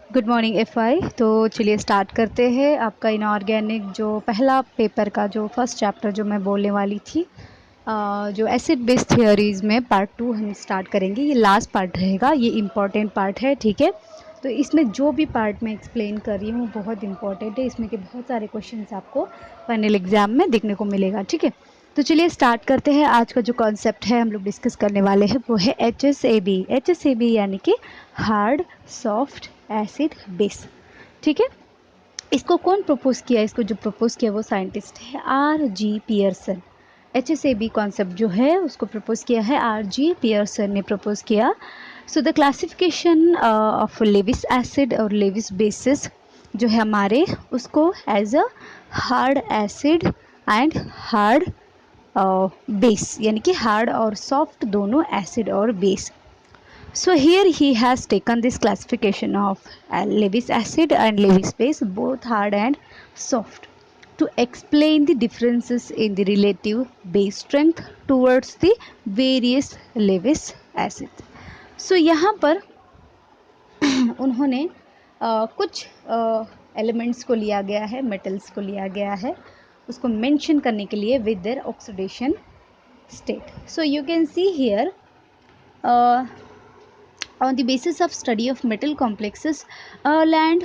Good morning FI. तो चलिए start करते हैं आपका इनऑर्गेनिक जो पहला पेपर का जो फर्स्ट चैप्टर जो मैं बोलने वाली थी। जो एसिड बेस थियोरीज में पार्ट 2 हम स्टार्ट करेंगे। ये लास्ट पार्ट रहेगा, ये इम्पॉर्टेंट पार्ट है, ठीक है। तो इसमें जो भी पार्ट मैं एक्सप्लेन कर रही हूँ बहुत इंपॉर्टेंट है। इसमें के बहुत सारे क्वेश्चंस आपको फाइनल एग्जाम में देखने को मिलेगा, ठीक है। तो चलिए स्टार्ट करते हैं। आज का जो कॉन्सेप्ट है हम लोग डिस्कस करने वाले हैं वो है HSAB। HSAB यानी कि हार्ड सॉफ्ट एसिड बेस, ठीक है। इसको कौन प्रपोज किया? इसको जो प्रपोज किया वो साइंटिस्ट है R.G. पियर्सन। HSAB कॉन्सेप्ट जो है उसको प्रपोज किया है R.G. पियर्सन ने प्रपोज किया। So the classification of Lewis acid और लेविस बेसिस जो है हमारे, उसको as a hard acid and hard base, यानी कि हार्ड और सॉफ्ट दोनों एसिड और base. So here he has taken this classification of Lewis acid and Lewis base, both hard and soft, to explain the differences in the relative base strength towards the various Lewis acids. So यहाँ पर उन्होंने कुछ elements को लिया गया है, metals को लिया गया है, उसको मेंशन करने के लिए with their oxidation state. So you can see here on the basis of study of metal complexes, Erland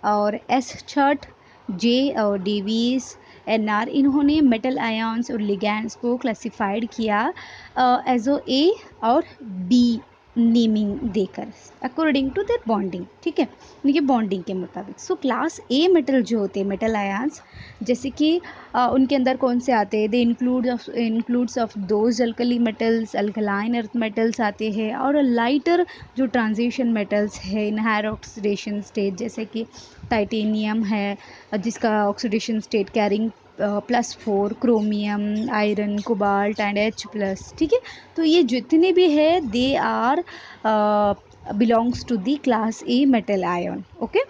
और S Chart, J और Davies, NR, इन्होंने मेटल आयन्स और लिगैंड्स को क्लासिफाइड किया एजो A और B नेमिंग देकर according to their bonding, ठीक है, यानी कि बॉन्डिंग के मुताबिक. सो क्लास ए मेटल जो होते हैं मेटल आयन्स, जैसे कि उनके अंदर कौन से आते हैं? They includes of those alkali metals, alkaline earth metals आते हैं, और लाइटर जो ट्रांजिशन मेटल्स है इन हायर ऑक्सीडेशन स्टेट, जैसे कि टाइटेनियम है जिसका oxidation state carrying +4, chromium, iron, cobalt and H+, ठीक है. तो ये जितने भी है they are belongs to the class A metal ion, okay.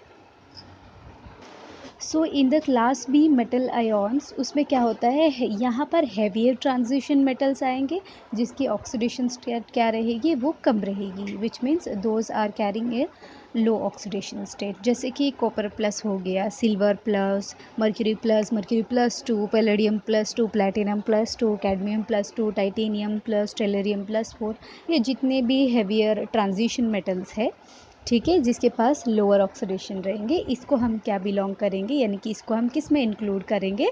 So in the class B metal ions, उसमें क्या होता है, यहाँ पर हैवियर ट्रांजिशन मेटल्स आएंगे जिसकी ऑक्सीडेशन स्टेट क्या रहेगी, वो कम रहेगी, which means those are carrying a low oxidation state, जैसे कि कॉपर प्लस हो गया, silver plus, mercury plus 2, palladium +2, platinum +2, cadmium +2, titanium plus, tellurium +4. ये जितने भी हैवियर ट्रांजिशन मेटल्स है, ठीक है, जिसके पास लोअर ऑक्सीडेशन रहेंगे, इसको हम क्या बिलोंग करेंगे, यानी कि इसको हम किस में इंक्लूड करेंगे?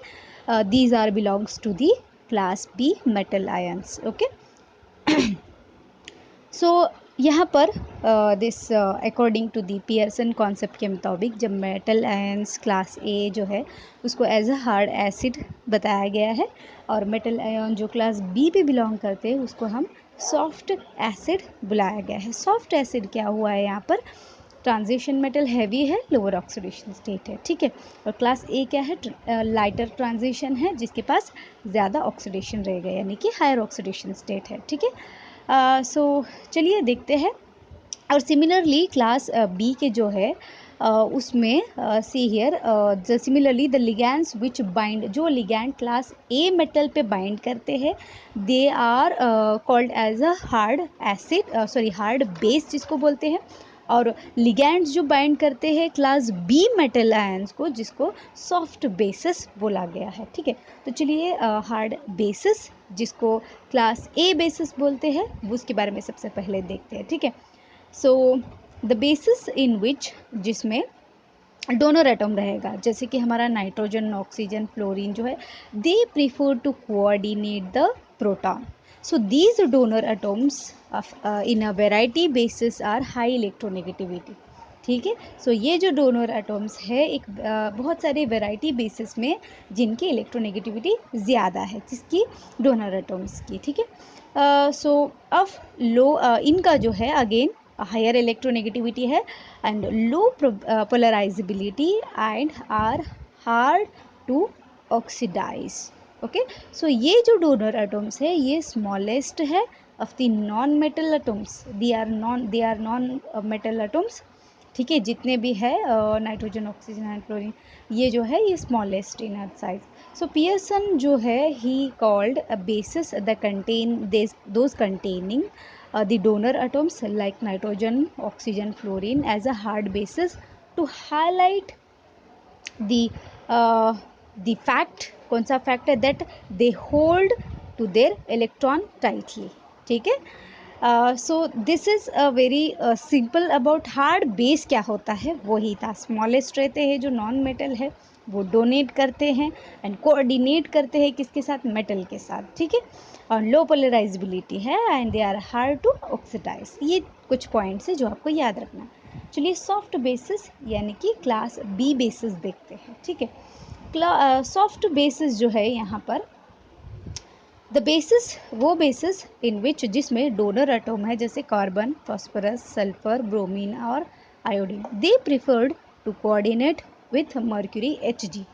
These are belongs to the class B metal ions, okay. So यहाँ पर this according to the Pearson concept के मुताबिक जब मेटल आयन्स क्लास ए जो है उसको एज अ हार्ड एसिड बताया गया है, और मेटल आयन जो क्लास बी पे बिलोंग करते हैं उसको हम सॉफ्ट एसिड बुलाया गया है. सॉफ्ट एसिड क्या हुआ है यहाँ पर? ट्रांजिशन मेटल हैवी है, लोअर ऑक्सीडेशन स्टेट है, ठीक है. और क्लास ए क्या है? लाइटर ट्रांजिशन है जिसके पास ज़्यादा ऑक्सीडेशन रहेगा, यानी कि हायर ऑक्सीडेशन स्टेट है, ठीक है. सो चलिए देखते हैं. और सिमिलरली क्लास बी के जो है उसमें see here similarly the ligands which bind, जो लिगैंड क्लास ए मेटल पे बाइंड करते हैं they are called as a hard acid, sorry hard base जिसको बोलते हैं, और लिगैंड्स जो बाइंड करते हैं क्लास बी मेटल आयन्स को, जिसको सॉफ्ट बेसिस बोला गया है, ठीक है. तो चलिए हार्ड बेसिस जिसको क्लास ए बेसिस बोलते हैं वो उसके बारे में सबसे पहले देखते हैं, ठीक है. So the basis in which, जिसमें डोनर एटम रहेगा, जैसे कि हमारा नाइट्रोजन, ऑक्सीजन, फ्लोरीन जो है, they prefer to coordinate the proton. So these donor atoms in a variety bases are high electronegativity, ठीक है. सो ये जो डोनर एटम्स है एक बहुत सारे वेराइटी बेसिस में जिनकी इलेक्ट्रोनेगेटिविटी ज़्यादा है, जिसकी डोनर एटम्स की, ठीक है. सो अब लो इनका जो है अगेन हायर इलेक्ट्रोनेगेटिविटी है and low polarizability and are hard to oxidize, okay. So ये जो डोनर एटम्स है ये स्मॉलेस्ट है of the non metal atoms, they are non metal atoms, ठीक है, जितने भी है नाइट्रोजन, ऑक्सीजन एंड फ्लोरीन, ये जो है ये स्मॉलेस्ट इन अर्थ साइज. सो पियर्सन जो है he called a basis the contain those containing the donor atoms like nitrogen, oxygen, fluorine as a hard basis to highlight the the fact, कौन सा fact है, that they hold to their electron tightly, ठीक है। So this is a very simple about hard base क्या होता है वही था। स्मॉलेस्ट रहते हैं जो नॉन मेटल है वो डोनेट करते हैं एंड कोऑर्डिनेट करते हैं किसके साथ, मेटल के साथ, ठीक है। और लो पोलराइजेबिलिटी है and they are hard to oxidize. ये कुछ पॉइंट्स है जो आपको याद रखना। चलिए सॉफ्ट बेसिस यानी कि क्लास बी बेसिस देखते हैं, ठीक है। सॉफ्ट बेसिस जो है यहाँ पर, द बेसिस वो बेसिस इन विच जिसमें डोनर एटम है जैसे कार्बन, फॉस्फोरस, सल्फर, ब्रोमीन और iodine, they preferred to coordinate with mercury Hg।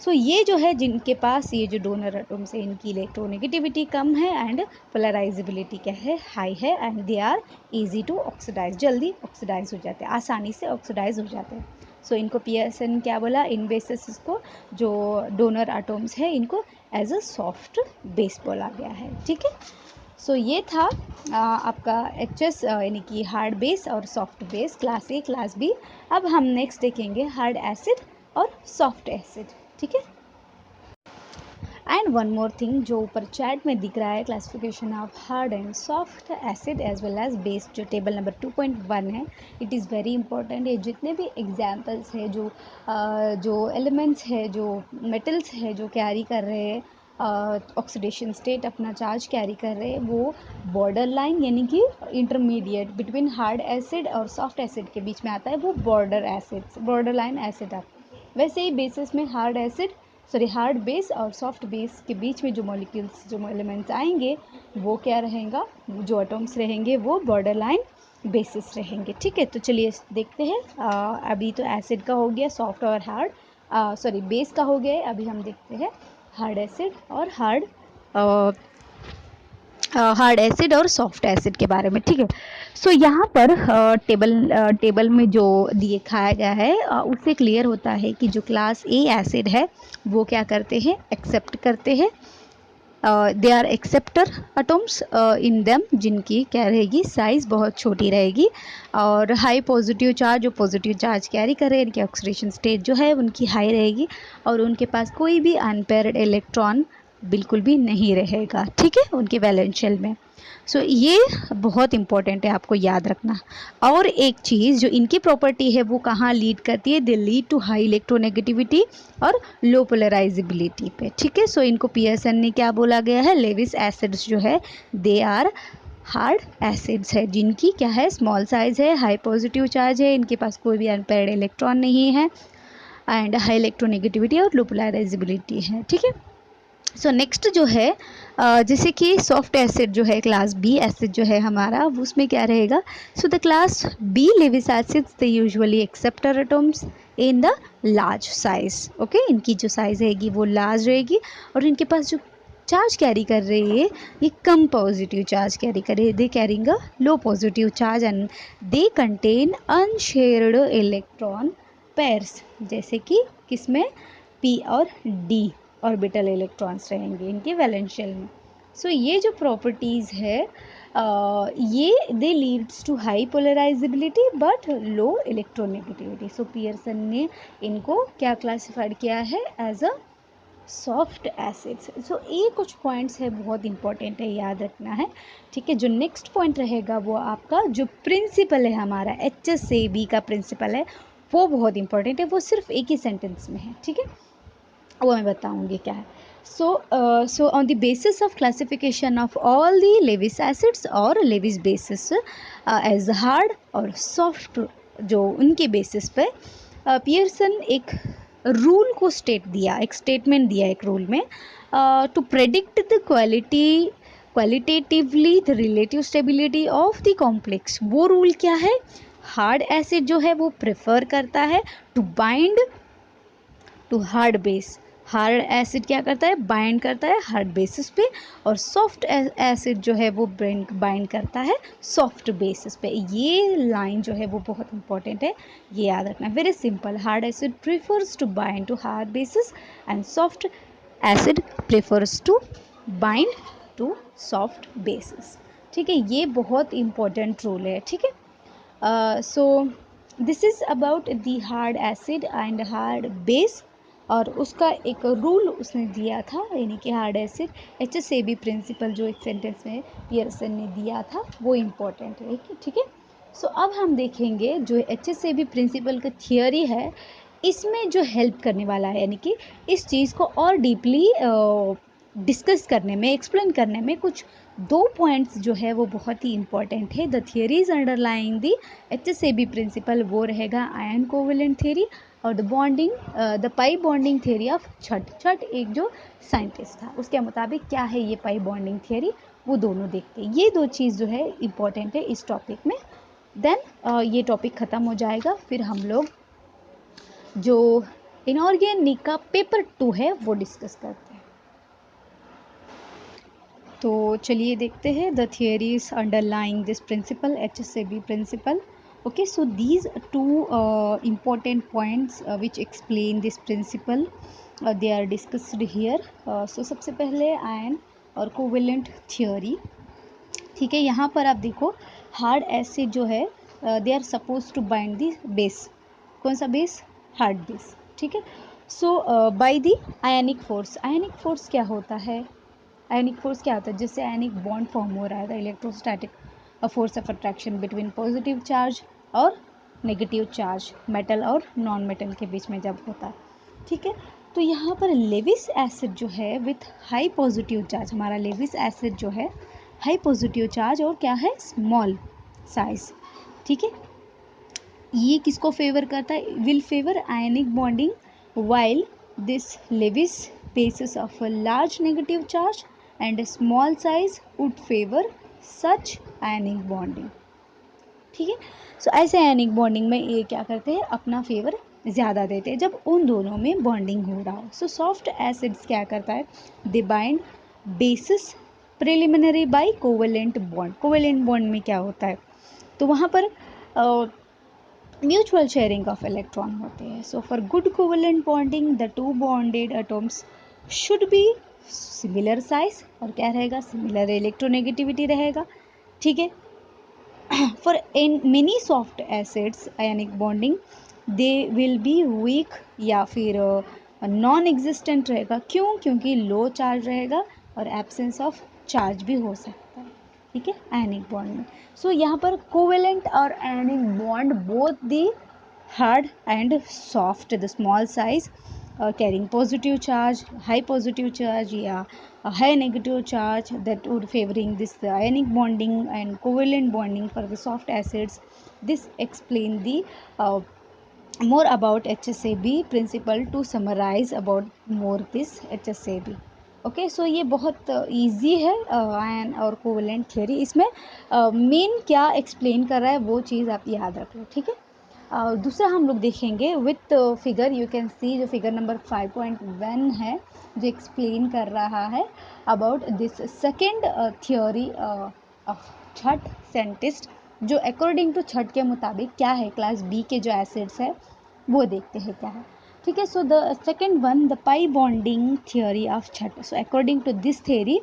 So ये जो है जिनके पास ये जो डोनर एटम्स है इनकी इलेक्ट्रोनेगेटिविटी कम है एंड पोलराइजेबिलिटी क्या है, हाई है and they are easy to oxidize, जल्दी ऑक्सीडाइज हो जाते हैं, आसानी से ऑक्सीडाइज हो जाते हैं। सो इनको पियर्सन क्या बोला, इन बेसिस को जो डोनर एटम्स है इनको एज अ सॉफ्ट बेस बोला गया है, ठीक है। सो ये था आपका HS यानी कि हार्ड बेस और soft base, class A class B. अब हम नेक्स्ट देखेंगे हार्ड एसिड और सॉफ्ट एसिड, ठीक है। एंड वन मोर थिंग जो ऊपर चैट में दिख रहा है, classification of hard and soft acid as well as base, जो टेबल नंबर 2.1 है, इट इज़ वेरी इंपॉर्टेंट। ये जितने भी एग्जाम्पल्स है जो एलिमेंट्स है, जो मेटल्स है जो कैरी कर रहे हैं ऑक्सीडेशन स्टेट, अपना चार्ज कैरी कर रहे हैं, वो बॉर्डर लाइन यानी कि इंटरमीडिएट बिटवीन हार्ड एसिड और सॉफ्ट एसिड के बीच में आता है, वो border acid, border line acid आता है। वैसे ही बेसिस में हार्ड बेस और सॉफ्ट बेस के बीच में जो मॉलिक्यूल्स, जो एलिमेंट्स आएंगे वो क्या रहेगा, जो एटम्स रहेंगे वो बॉर्डर लाइन बेसिस रहेंगे, ठीक है। तो चलिए देखते हैं। अभी तो एसिड का हो गया, सॉफ्ट और हार्ड, बेस का हो गया है। अभी हम देखते हैं हार्ड एसिड और हार्ड एसिड और सॉफ्ट एसिड के बारे में, ठीक है। सो यहाँ पर टेबल में जो दिखाया गया है उससे क्लियर होता है कि जो क्लास ए एसिड है वो क्या करते हैं, एक्सेप्ट करते हैं, they are acceptor atoms in them, जिनकी क्या रहेगी, साइज़ बहुत छोटी रहेगी और हाई पॉजिटिव चार्ज, जो पॉजिटिव चार्ज कैरी कर रहे हैं, इनकी ऑक्सीडेशन स्टेट जो है उनकी हाई रहेगी और उनके पास कोई भी अनपेयर्ड इलेक्ट्रॉन बिल्कुल भी नहीं रहेगा, ठीक है, उनके वैलेंस शेल में। सो ये बहुत इंपॉर्टेंट है, आपको याद रखना। और एक चीज़ जो इनकी प्रॉपर्टी है वो कहाँ लीड करती है, they lead to high electronegativity और लो पोलराइजेबिलिटी पे, ठीक है। सो इनको पियर्सन ने क्या बोला गया है, लेविस एसिड्स जो है दे आर हार्ड एसिड्स है, जिनकी क्या है, स्मॉल साइज है, हाई पॉजिटिव चार्ज है, इनके पास कोई भी अनपेयर्ड इलेक्ट्रॉन नहीं है एंड हाई इलेक्ट्रोनेगेटिविटी और लो पोलराइजेबिलिटी है, ठीक है। सो नेक्स्ट जो है जैसे कि सॉफ्ट एसिड जो है, क्लास बी एसिड जो है हमारा, उसमें क्या रहेगा, so the class B Lewis acids they usually acceptor atoms in the large size, okay, इनकी जो साइज रहेगी वो लार्ज रहेगी और इनके पास जो चार्ज कैरी कर रही है ये कम पॉजिटिव चार्ज कैरी कर रही है, they carrying a low positive charge and they contain unshared electron pairs, जैसे कि किसमें, पी और डी ऑर्बिटल इलेक्ट्रॉन्स रहेंगे इनके वैलेंस शेल में। सो ये जो प्रॉपर्टीज़ है ये they leads to high polarizability but low electronegativity. So Pearson ने इनको क्या क्लासिफाइड किया है, as a soft acids. So ये कुछ पॉइंट्स है बहुत इंपॉर्टेंट है, याद रखना है, ठीक है। जो नेक्स्ट पॉइंट रहेगा वो आपका जो प्रिंसिपल है हमारा HCB का प्रिंसिपल है वो बहुत इंपॉर्टेंट है, वो सिर्फ एक ही सेंटेंस में है, ठीक है, वो मैं बताऊंगी क्या है। So on the basis of classification of all the Lewis acids और लेविस बेसिस एज हार्ड और सॉफ्ट, जो उनके बेसिस पे पियर्सन एक रूल को एक स्टेटमेंट दिया एक रूल में, to predict the qualitatively the relative stability of the complex. वो रूल क्या है, हार्ड एसिड जो है वो प्रेफर करता है to bind to hard base, hard acid क्या करता है, बाइंड करता है हार्ड बेसिस पे, और सॉफ्ट एसिड जो है वो बाइंड करता है सॉफ्ट बेसिस पे। ये लाइन जो है वो बहुत इंपॉर्टेंट है, ये याद रखना। Very simple, hard acid prefers to bind to hard bases and soft acid prefers to bind to soft bases, ठीक है। ये बहुत इंपॉर्टेंट रूल है, ठीक है। So this is about the hard acid and hard base, और उसका एक रूल उसने दिया था, यानी कि हार्ड एसिड HSAB प्रिंसिपल जो एक सेंटेंस में पियर्सन ने दिया था वो इम्पोर्टेंट है, ठीक है। सो अब हम देखेंगे जो HSAB प्रिंसिपल का थियोरी है, इसमें जो हेल्प करने वाला है, यानी कि इस चीज़ को और डीपली डिस्कस करने में, एक्सप्लेन करने में कुछ दो पॉइंट्स जो है वो बहुत ही इंपॉर्टेंट है। The theories underlying the HSAB principle वो रहेगा आयन कोवेलेंट थ्योरी और the pi bonding theory of Chatt एक जो साइंटिस्ट था उसके मुताबिक क्या है ये पाई बॉन्डिंग थ्योरी, वो दोनों देखते हैं। ये दो चीज़ जो है इम्पॉर्टेंट है इस टॉपिक में। देन ये टॉपिक ख़त्म हो जाएगा, फिर हम लोग जो इनऑर्गेनिक का पेपर 2 है वो डिस्कस करते हैं। तो चलिए देखते हैं the theories underlying this principle, HSAB principle. Okay, so these two important points which explain this principle they are discussed here. सो सबसे पहले आयन और कोवेलेंट थियोरी, ठीक है। यहाँ पर आप देखो हार्ड एसिड जो है they are suppose to bind the base, कौन सा बेस, हार्ड बेस, ठीक है। So by the ionic force, ionic force क्या होता है, आयनिक फोर्स क्या होता है, जिससे आयनिक बॉन्ड फॉर्म हो रहा है, the electrostatic force of attraction between positive charge और नेगेटिव चार्ज मेटल और नॉन मेटल के बीच में जब होता है, ठीक है। तो यहाँ पर लेविस एसिड जो है विथ हाई पॉजिटिव चार्ज, हमारा लेविस एसिड जो है हाई पॉजिटिव चार्ज और क्या है स्मॉल साइज, ठीक है। ये किसको फेवर करता है, will favour ionic bonding while this Lewis bases of a large negative charge and a small size would favor such ionic bonding, ठीक है। सो ऐसे आयनिक बॉन्डिंग में ये क्या करते हैं, अपना फेवर ज़्यादा देते हैं जब उन दोनों में बॉन्डिंग हो रहा हो। सो सॉफ्ट एसिड्स क्या करता है, they bind bases preliminary by covalent bond, covalent bond में क्या होता है, तो वहाँ पर म्यूचुअल शेयरिंग ऑफ इलेक्ट्रॉन होते हैं। So for good covalent bonding the two bonded atoms should be similar size, और क्या रहेगा, सिमिलर इलेक्ट्रोनेगेटिविटी रहेगा, ठीक है। For in many soft acids ionic bonding they will be weak या फिर नॉन एग्जिस्टेंट रहेगा, क्यों, क्योंकि लो चार्ज रहेगा और एब्सेंस ऑफ चार्ज भी हो सकता है, ठीक है, आयनिक बॉन्ड में। सो यहाँ पर कोवेलेंट और ionic bond both the hard and soft, the small size carrying positive charge, high positive charge, a high negative charge that would favoring this ionic bonding and covalent bonding for the soft acids. This explain the more about HSAB principle to summarize about more this HSAB. Okay, so ये बहुत easy है ion और covalent theory, इसमें main क्या explain कर रहा है वो चीज़ आप याद रख लो, ठीक है। दूसरा हम लोग देखेंगे with figure, you can see जो फिगर नंबर 5.1 है जो एक्सप्लेन कर रहा है about this second theory of Chhath scientist, जो अकॉर्डिंग टू छठ के मुताबिक क्या है, क्लास बी के जो एसिड्स है वो देखते हैं क्या है, ठीक है। So the second one the pi bonding theory of Chatt, so according to this theory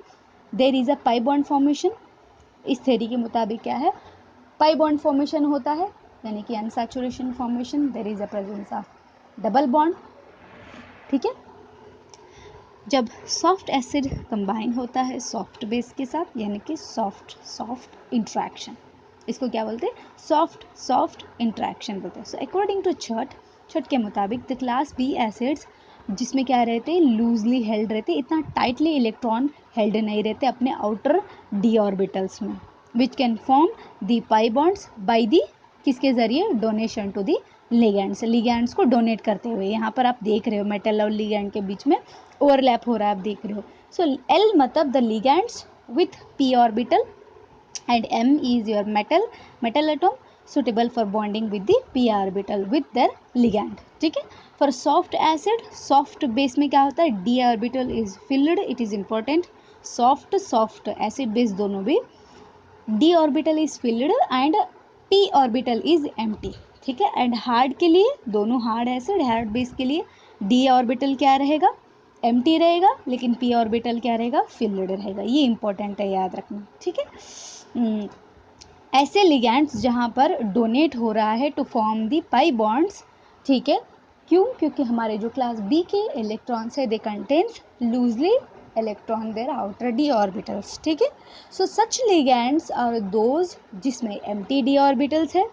there is a pi bond formation. इस थियोरी के मुताबिक क्या है, पाई बॉन्ड फॉर्मेशन होता है, यानी कि unsaturation formation, there is a presence of double bond, ठीक है। जब सॉफ्ट एसिड कंबाइन होता है सॉफ्ट बेस के साथ, यानी कि सॉफ्ट इंट्रैक्शन, इसको क्या बोलते हैं, सॉफ्ट इंट्रैक्शन बोलते हैं। सो अकॉर्डिंग टू छठ के मुताबिक द क्लास बी एसिड्स जिसमें क्या रहते हैं, लूजली हेल्ड रहते, इतना टाइटली इलेक्ट्रॉन हेल्ड नहीं रहते अपने आउटर डी ऑर्बिटल्स में, which can form the pi bonds by the किसके ज़रिए, donation to the ligands, ligands को डोनेट करते हुए। यहाँ पर आप देख रहे हो मेटल और लिगैंड के बीच में ओवरलैप हो रहा है, आप देख रहे हो। सो एल मतलब the ligands with P orbital and M is your metal atom suitable for bonding with the p orbital with their ligand, ठीक है। for soft acid, soft base में क्या होता है, d orbital is filled, it is important, soft acid base दोनों भी d orbital is filled and p orbital is empty, ठीक है। एंड हार्ड के लिए, दोनों हार्ड एसिड हार्ड बेस के लिए d orbital क्या रहेगा, एम्प्टी रहेगा, लेकिन p ऑर्बिटल क्या रहेगा, फिल्ड रहेगा। ये इंपॉर्टेंट है याद रखना, ठीक है। ऐसे लिगैंड्स जहाँ पर डोनेट हो रहा है to form the pi bonds, ठीक है, क्यों? क्योंकि हमारे जो क्लास बी के इलेक्ट्रॉन्स है they contains loosely electron their outer D orbitals, ठीक है। So such ligands are those जिसमें एम्प्टी डी ऑर्बिटल्स है,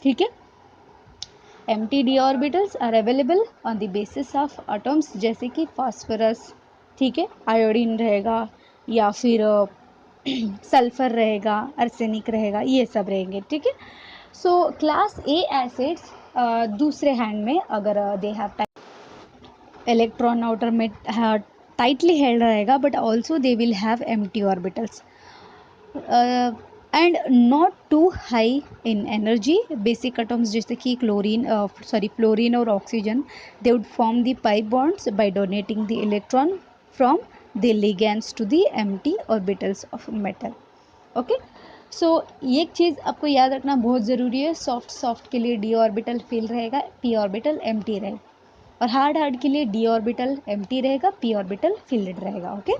ठीक है। Empty D orbitals are available on the basis of atoms, जैसे कि फास्फोरस, ठीक है, आयोडीन रहेगा, या फिर सल्फर रहेगा, आर्सेनिक रहेगा, ये सब रहेंगे, ठीक है। सो क्लास ए एसिड्स दूसरे हैंड में अगर दे हैव इलेक्ट्रॉन आउटर में टाइटली हेल्ड रहेगा, but also they will have empty orbitals and not too high in energy. Basic atoms जैसे कि फ्लोरीन और oxygen, they would form the pi bonds by donating the electron from the ligands to the empty orbitals of metal. Okay, so ये एक चीज़ आपको याद रखना बहुत ज़रूरी है, सॉफ्ट के लिए डी ऑर्बिटल फिल रहेगा, पी ऑर्बिटल एम्प्टी रहेगा, और हार्ड के लिए डी ऑर्बिटल एम्प्टी रहेगा, पी ऑर्बिटल फिल्ड रहेगा। Okay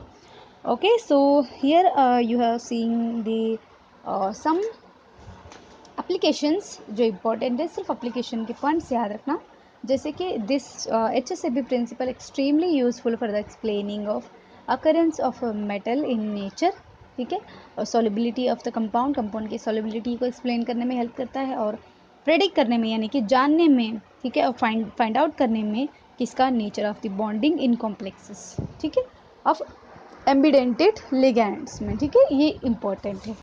okay, so here you have seen the some applications जो इम्पोर्टेंट है, सिर्फ एप्लीकेशन के पॉइंट्स याद रखना, जैसे कि this HSAB principle extremely useful for the explaining of occurrence of metal in nature, ठीक है, और सॉल्युबिलिटी ऑफ द कंपाउंड की सॉल्युबिलिटी को एक्सप्लेन करने में हेल्प करता है, और प्रेडिक्ट करने में यानी कि जानने में, ठीक है, और फाइंड आउट करने में किसका nature of the bonding in complexes, ठीक है, ऑफ एम्बिडेंटेड लिगैंड्स में, ठीक है, ये इंपॉर्टेंट है।